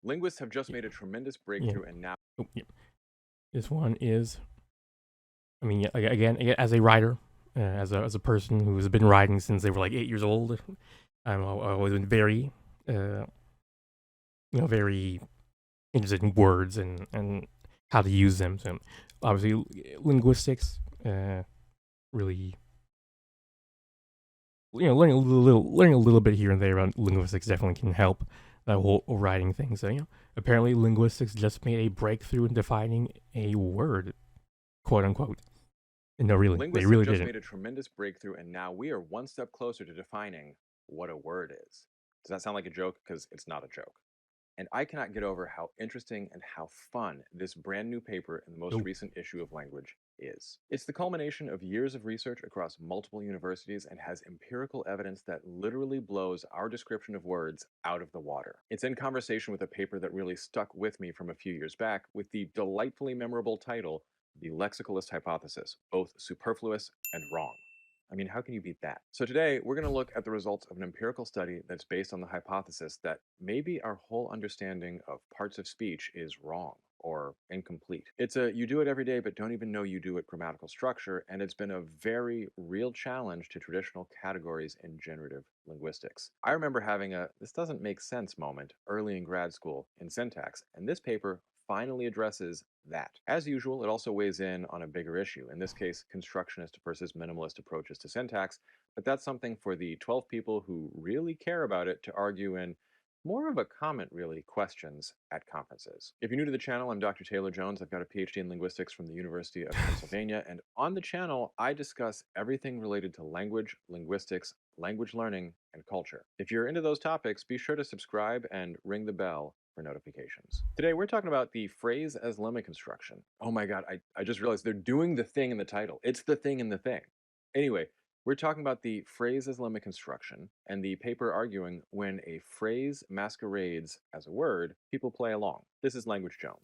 Linguists have just made a tremendous Yeah. breakthrough and now Oh, yeah. This one is, I mean, again, as a writer, as a person who has been writing since they were like 8 years old, I've always been very, uh, very interested in words and how to use them. So obviously, linguistics, really, learning a little bit here and there about linguistics definitely can help that whole writing thing. So apparently, linguistics just made a breakthrough in defining a word, quote unquote. No, really, they linguists have really just didn't. made a tremendous breakthrough and now we are one step closer to defining what a word is. Does that sound like a joke? Because it's not a joke. And I cannot get over how interesting and how fun this brand new paper in the most Oh, recent issue of Language is. It's the culmination of years of research across multiple universities and has empirical evidence that literally blows our description of words out of the water. It's in conversation with a paper that really stuck with me from a few years back with the delightfully memorable title, The Lexicalist Hypothesis, both superfluous and wrong. I mean, how can you beat that? So today, we're going to look at the results of an empirical study that's based on the hypothesis that maybe our whole understanding of parts of speech is wrong or incomplete. It's a you do it every day but don't even know you do it grammatical structure, and it's been a very real challenge to traditional categories in generative linguistics. I remember having a this doesn't make sense moment early in grad school in syntax, and this paper finally addresses that. As usual, it also weighs in on a bigger issue, in this case, constructionist versus minimalist approaches to syntax, but that's something for the 12 people who really care about it to argue in more of a comment, really, questions at conferences. If you're new to the channel, I'm Dr. Taylor Jones. I've got a PhD in linguistics from the University of Pennsylvania, and on the channel, I discuss everything related to language, linguistics, language learning, and culture. If you're into those topics, be sure to subscribe and ring the bell for notifications. Today, we're talking about the phrase as lemma construction. Oh my God, I just realized they're doing the thing in the title. It's the thing in the thing. Anyway, we're talking about the phrase as lemma construction and the paper arguing when a phrase masquerades as a word, people play along. This is Language Jones.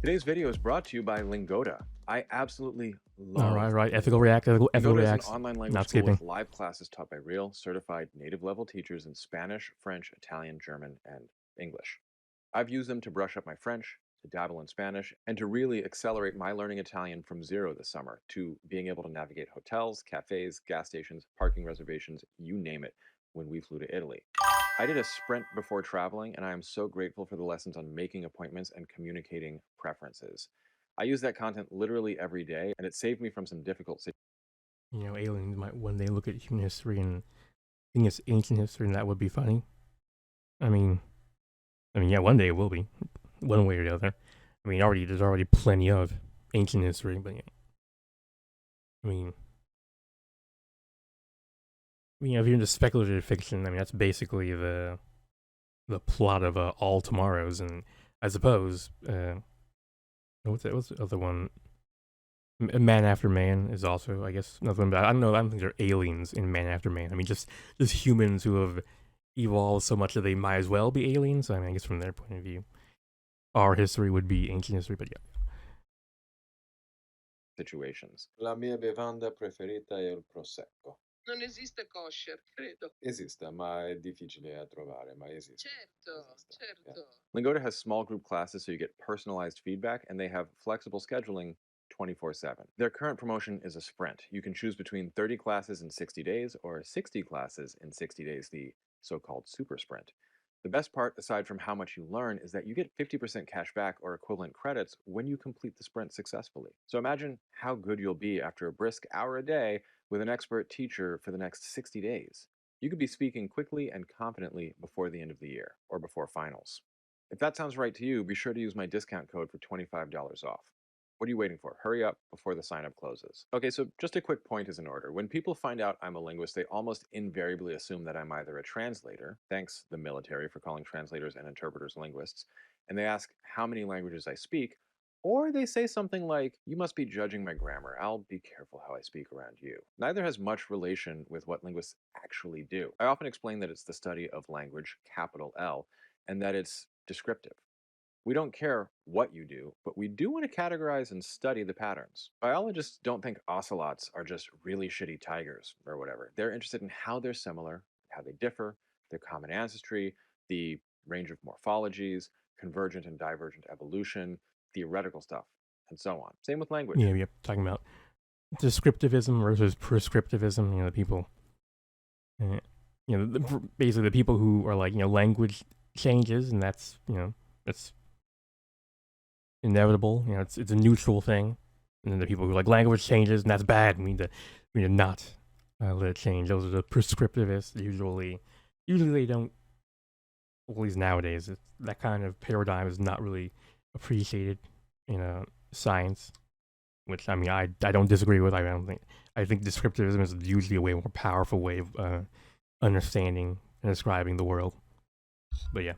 Today's video is brought to you by Lingoda. I absolutely all love right. Ethical Lingoda. react, ethical Lingoda is an reacts. online language Not school skipping. with live classes taught by real, certified native level teachers in Spanish, French, Italian, German, and English. I've used them to brush up my French, to dabble in Spanish, and to really accelerate my learning Italian from zero this summer to being able to navigate hotels, cafes, gas stations, parking reservations, you name it, when we flew to Italy. I did a sprint before traveling, and I am so grateful for the lessons on making appointments and communicating preferences. I use that content literally every day, and it saved me from some difficult situations. Aliens might one day look at human history and think it's ancient history, and that would be funny. I mean, yeah, one day it will be, one way or the other. I mean, there's already plenty of ancient history, but yeah, I mean, if you're into speculative fiction, I mean, that's basically the plot of All Tomorrows, and I suppose, what's the other one? Man After Man is also, I guess, another one. But I don't know. I don't think they're aliens in Man After Man. I mean, just humans who have evolved so much that they might as well be aliens. I mean, I guess from their point of view, our history would be ancient history. But yeah, La mia bevanda preferita è il prosecco. Non esiste kosher, credo. Esiste, ma è difficile da trovare, ma esiste. Certo, Esiste. Yeah. certo. Lingoda has small group classes so you get personalized feedback, and they have flexible scheduling 24/7. Their current promotion is a sprint. You can choose between 30 classes in 60 days or 60 classes in 60 days, the so-called super sprint. The best part, aside from how much you learn, is that you get 50% cash back or equivalent credits when you complete the sprint successfully. So imagine how good you'll be after a brisk hour a day with an expert teacher for the next 60 days. You could be speaking quickly and confidently before the end of the year or before finals. If that sounds right to you, be sure to use my discount code for $25 off. What are you waiting for? Hurry up before the sign up closes. Okay, so just a quick point is in order. When people find out I'm a linguist, they almost invariably assume that I'm either a translator, thanks the military for calling translators and interpreters linguists, and they ask how many languages I speak, or they say something like, you must be judging my grammar. I'll be careful how I speak around you. Neither has much relation with what linguists actually do. I often explain that it's the study of language, capital L, and that it's descriptive. We don't care what you do, but we do want to categorize and study the patterns. Biologists don't think ocelots are just really shitty tigers or whatever. They're interested in how they're similar, how they differ, their common ancestry, the range of morphologies, convergent and divergent evolution, theoretical stuff, and so on. Same with language. Yeah, yep. Talking about descriptivism versus prescriptivism. The people, basically the people who are like, language changes, and that's it's inevitable. It's a neutral thing. And then the people who like language changes, and that's bad. We need to not let it change. Those are the prescriptivists. Usually they don't. At least nowadays, that kind of paradigm is not really appreciated in science. Which I mean, I don't disagree with. I think descriptivism is usually a way more powerful way of understanding and describing the world. But yeah.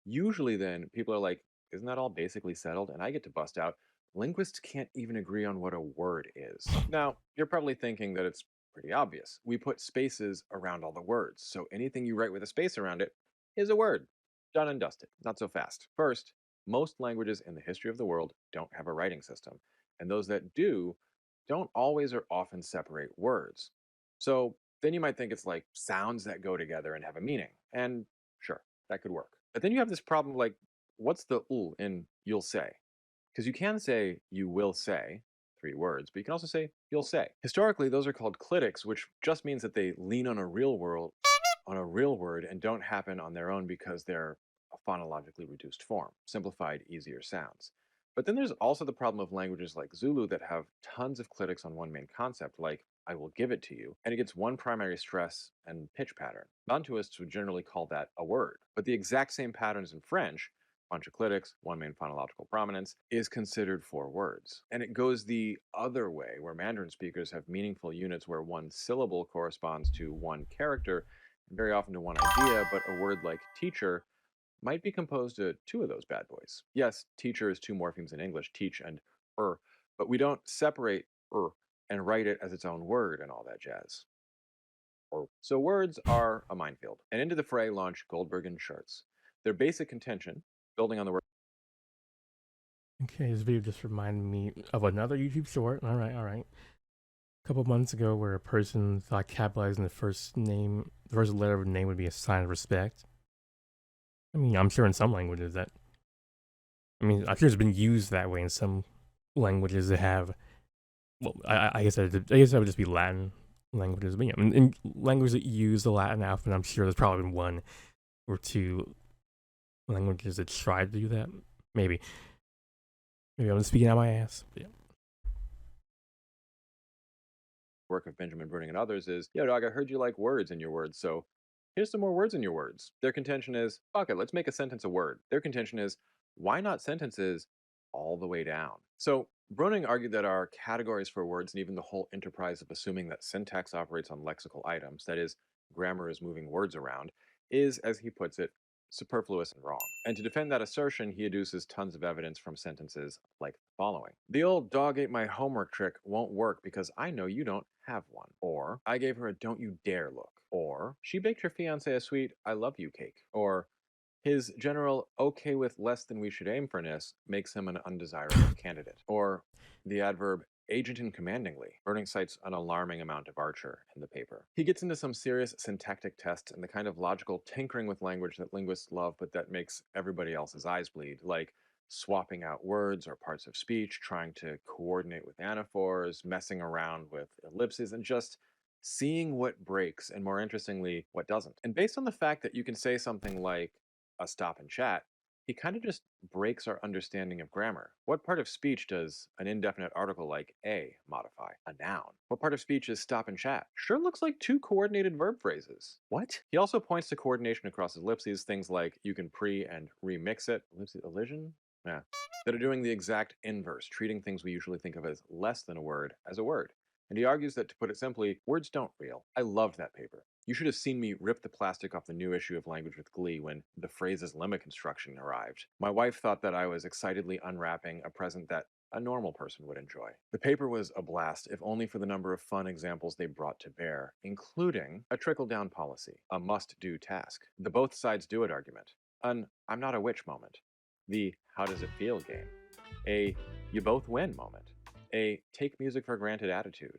Usually, then, people are like, isn't that all basically settled? And I get to bust out, linguists can't even agree on what a word is. Now, you're probably thinking that it's pretty obvious. We put spaces around all the words, so anything you write with a space around it is a word. Done and dusted. Not so fast. First, most languages in the history of the world don't have a writing system, and those that do don't always or often separate words. So then you might think it's like sounds that go together and have a meaning. And sure, that could work. But then you have this problem like, what's the ul in you'll say? Because you can say you will say, 3 words, but you can also say you'll say. Historically, those are called clitics, which just means that they lean on a real word and don't happen on their own because they're a phonologically reduced form, simplified, easier sounds. But then there's also the problem of languages like Zulu that have tons of clitics on one main concept, like I will give it to you, and it gets one primary stress and pitch pattern. Bantuists would generally call that a word, but the exact same patterns in French, bunch of clitics, one main phonological prominence, is considered 4 words. And it goes the other way, where Mandarin speakers have meaningful units where one syllable corresponds to one character, and very often to one idea, but a word like teacher might be composed of 2 of those bad boys. Yes, teacher is 2 morphemes in English, teach and but we don't separate and write it as its own word and all that jazz. So words are a minefield, and into the fray launch Goldberg and Schurz. Their basic contention, building on the word. Okay, this video just reminded me of another YouTube short. All right. A couple months ago, where a person thought capitalizing the first letter of a name would be a sign of respect. I mean, I'm sure in some languages I'm sure it's been used that way in some languages that have. Well, I guess that would just be Latin languages, but yeah, in languages that use the Latin alphabet, I'm sure there's probably been 1 or 2 languages that try to do that. Maybe I'm speaking out my ass. But yeah. Work of Benjamin Bruning and others is, yo, dog, I heard you like words in your words, so here's some more words in your words. Their contention is, fuck it, let's make a sentence a word. Their contention is, why not sentences all the way down? So Bruning argued that our categories for words and even the whole enterprise of assuming that syntax operates on lexical items, that is, grammar is moving words around, is, as he puts it, superfluous and wrong. And to defend that assertion, he adduces tons of evidence from sentences like the following. The old dog ate my homework trick won't work because I know you don't have one. Or, I gave her a don't you dare look. Or, she baked her fiance a sweet I love you cake. Or, his general okay with less than we should aim for-ness makes him an undesirable candidate. Or, the adverb agent and commandingly. Bruning cites an alarming amount of Archer in the paper. He gets into some serious syntactic tests and the kind of logical tinkering with language that linguists love, but that makes everybody else's eyes bleed, like swapping out words or parts of speech, trying to coordinate with anaphors, messing around with ellipses, and just seeing what breaks, and more interestingly, what doesn't. And based on the fact that you can say something like a stop and chat, he kind of just breaks our understanding of grammar. What part of speech does an indefinite article like a modify? A noun. What part of speech is stop and chat? Sure looks like 2 coordinated verb phrases. What? He also points to coordination across ellipses, things like you can pre and remix it. Elision? Yeah. That are doing the exact inverse, treating things we usually think of as less than a word as a word. And he argues that, to put it simply, words don't reel. I loved that paper. You should have seen me rip the plastic off the new issue of Language with Glee when the phrase's lemma construction arrived. My wife thought that I was excitedly unwrapping a present that a normal person would enjoy. The paper was a blast, if only for the number of fun examples they brought to bear, including a trickle-down policy, a must-do task, the both sides do it argument, an I'm not a witch moment, the how does it feel game, a you both win moment, a take music for granted attitude,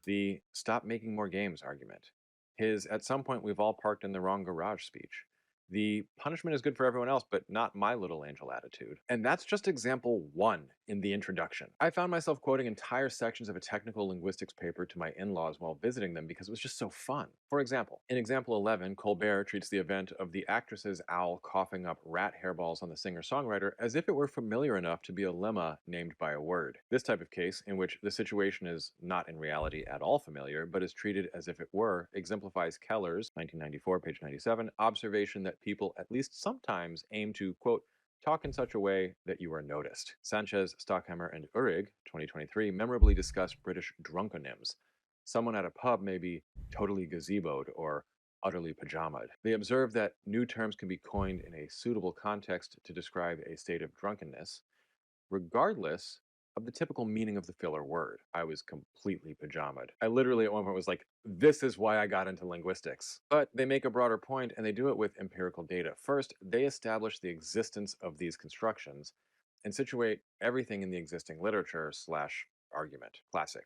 the stop making more games argument, his at some point we've all parked in the wrong garage speech, the punishment is good for everyone else, but not my little angel attitude. And that's just example one in the introduction. I found myself quoting entire sections of a technical linguistics paper to my in laws while visiting them because it was just so fun. For example, in example 11, Colbert treats the event of the actress's owl coughing up rat hairballs on the singer songwriter as if it were familiar enough to be a lemma named by a word. This type of case, in which the situation is not in reality at all familiar, but is treated as if it were, exemplifies Keller's, 1994, page 97, observation that people at least sometimes aim to, quote, talk in such a way that you are noticed. Sanchez, Stockheimer, and Uhrig, 2023, memorably discuss British drunkonyms. Someone at a pub may be totally gazeboed or utterly pajamaed. They observe that new terms can be coined in a suitable context to describe a state of drunkenness, regardless of the typical meaning of the filler word. I was completely pajamaed. I literally at one point was like, this is why I got into linguistics. But they make a broader point and they do it with empirical data. First, they establish the existence of these constructions and situate everything in the existing literature slash argument. Classic.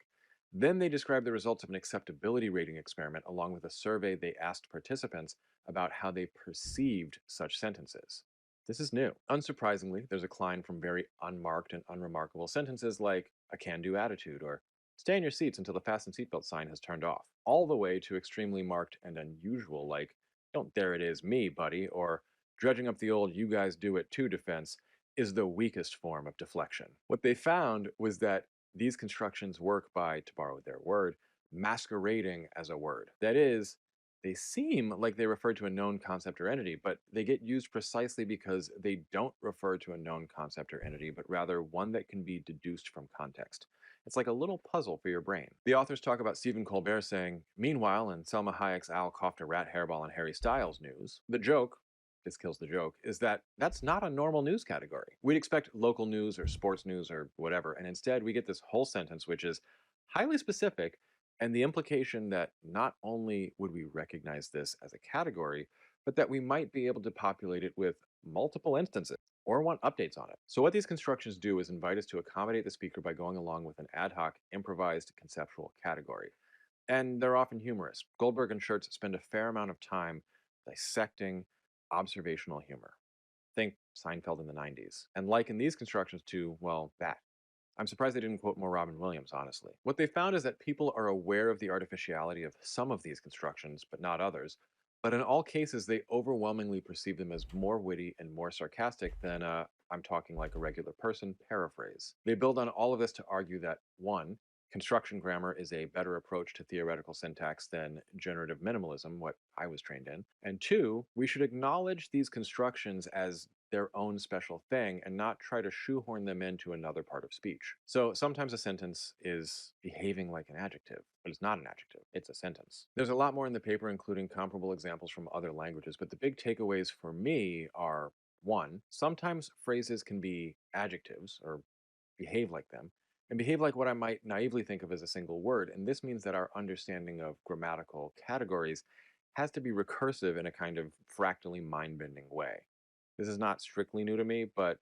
Then they describe the results of an acceptability rating experiment along with a survey they asked participants about how they perceived such sentences. This is new. Unsurprisingly, there's a decline from very unmarked and unremarkable sentences like a can-do attitude or stay in your seats until the fasten seatbelt sign has turned off, all the way to extremely marked and unusual like don't there it is me, buddy, or dredging up the old you guys do it too defense is the weakest form of deflection. What they found was that these constructions work by, to borrow their word, masquerading as a word. That is, they seem like they refer to a known concept or entity, but they get used precisely because they don't refer to a known concept or entity, but rather one that can be deduced from context. It's like a little puzzle for your brain. The authors talk about Stephen Colbert saying, meanwhile, in Selma Hayek's owl coughed a rat hairball on Harry Styles news, the joke, this kills the joke, is that that's not a normal news category. We'd expect local news or sports news or whatever, and instead we get this whole sentence which is highly specific and the implication that not only would we recognize this as a category, but that we might be able to populate it with multiple instances or want updates on it. So what these constructions do is invite us to accommodate the speaker by going along with an ad hoc, improvised conceptual category. And they're often humorous. Goldberg and Schertz spend a fair amount of time dissecting observational humor. Think Seinfeld in the 90s. And liken these constructions to, well, that. I'm surprised they didn't quote more Robin Williams, honestly. What they found is that people are aware of the artificiality of some of these constructions, but not others. But in all cases, they overwhelmingly perceive them as more witty and more sarcastic than I'm talking like a regular person paraphrase. They build on all of this to argue that, one, construction grammar is a better approach to theoretical syntax than generative minimalism, what I was trained in. And two, we should acknowledge these constructions as their own special thing and not try to shoehorn them into another part of speech. So sometimes a sentence is behaving like an adjective, but it's not an adjective, it's a sentence. There's a lot more in the paper, including comparable examples from other languages, but the big takeaways for me are, one, sometimes phrases can be adjectives or behave like them, and behave like what I might naively think of as a single word. And this means that our understanding of grammatical categories has to be recursive in a kind of fractally mind-bending way. This is not strictly new to me, but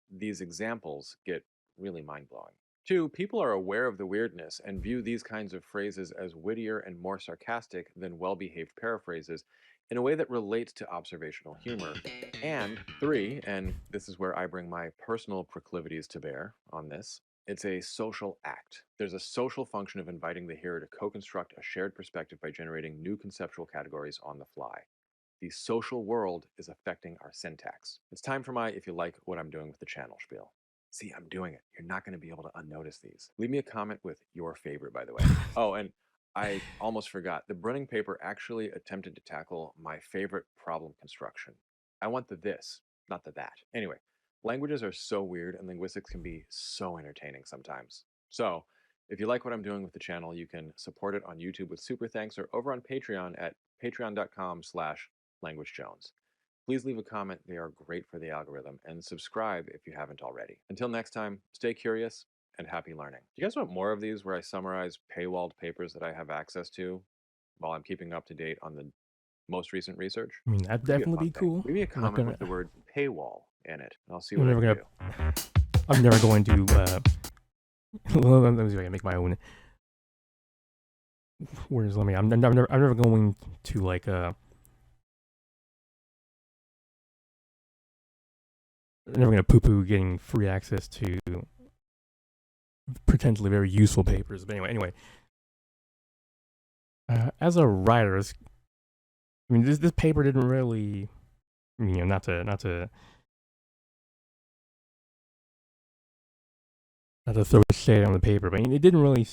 these examples get really mind-blowing. Two, people are aware of the weirdness and view these kinds of phrases as wittier and more sarcastic than well-behaved paraphrases in a way that relates to observational humor. And three, and this is where I bring my personal proclivities to bear on this, it's a social act. There's a social function of inviting the hearer to co-construct a shared perspective by generating new conceptual categories on the fly. The social world is affecting our syntax. It's time for my if you like what I'm doing with the channel spiel. See, I'm doing it. You're not going to be able to unnotice these. Leave me a comment with your favorite, by the way. Oh, and I almost forgot. The Brunning paper actually attempted to tackle my favorite problem construction. I want the this, not the that. Anyway, languages are so weird and linguistics can be so entertaining sometimes. So, if you like what I'm doing with the channel, you can support it on YouTube with super thanks or over on Patreon at patreon.com/languagejones. Please leave a comment, they are great for the algorithm, and subscribe if you haven't already. Until next time, stay curious and happy learning. Do you guys want more of these where I summarize paywalled papers that I have access to while I'm keeping up to date on the most recent research? I mean, that'd Could be a definitely fun be thing. cool. Leave me a I'm not comment gonna. with the word paywall in it. I'll see I'm what I never can gonna. do. I'm never going to. Let me see if I can make my own. Where's let me? I'm never going to like I'm never gonna poo-poo getting free access to potentially very useful papers. But anyway, as a writer, I mean, this paper didn't really, not to throw shade on the paper, but it didn't really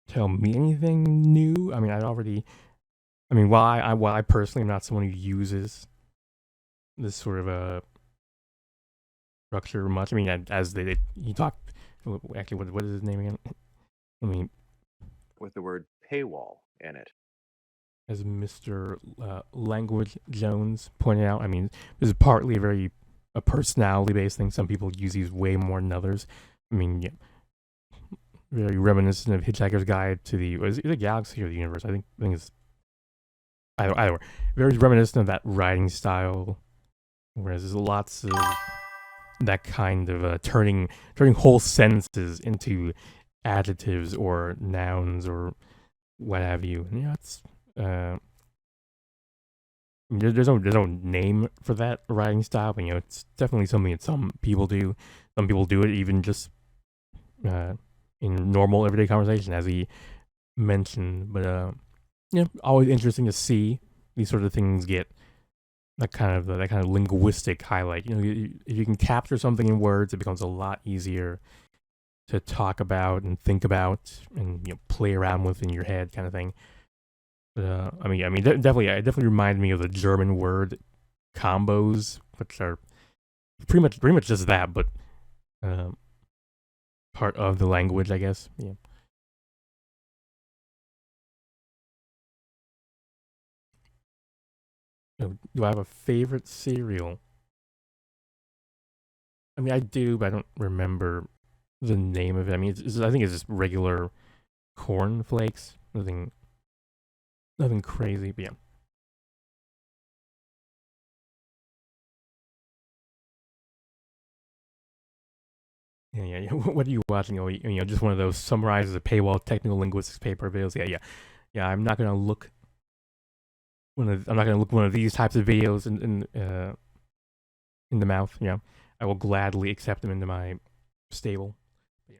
tell me anything new. I mean, while I personally am not someone who uses this sort of a structure much. I mean, as he talked. Actually, what is his name again? I mean, With the word paywall in it. as Mr. Language Jones pointed out, I mean, this is partly a personality-based thing. Some people use these way more than others. I mean, yeah, very reminiscent of Hitchhiker's Guide to the is it the Galaxy or the Universe? I think it's either way. Very reminiscent of that writing style. Whereas there's lots of that kind of turning whole sentences into adjectives or nouns or what have you. And, it's there's no name for that writing style, but it's definitely something that some people do. Some people do it even just in normal everyday conversation, as he mentioned. But always interesting to see these sort of things get that kind of linguistic highlight. If you can capture something in words, it becomes a lot easier to talk about and think about and play around with in your head, kind of thing. But it definitely reminded me of the German word combos, which are pretty much just that, but part of the language, I guess. Yeah. Do I have a favorite cereal? I mean, I do, but I don't remember the name of it. I mean, I think it's just regular corn flakes. Nothing crazy, but yeah. Yeah. What are you watching? Just one of those summarizes a paywall technical linguistics paper videos. Yeah. I'm not gonna look one of these types of videos in the mouth. I will gladly accept them into my stable.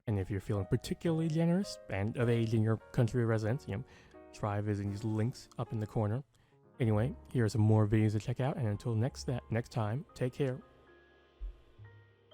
And if you're feeling particularly generous and of age in your country of residence, try visiting these links up in the corner. Anyway, here are some more videos to check out, and until next time, take care.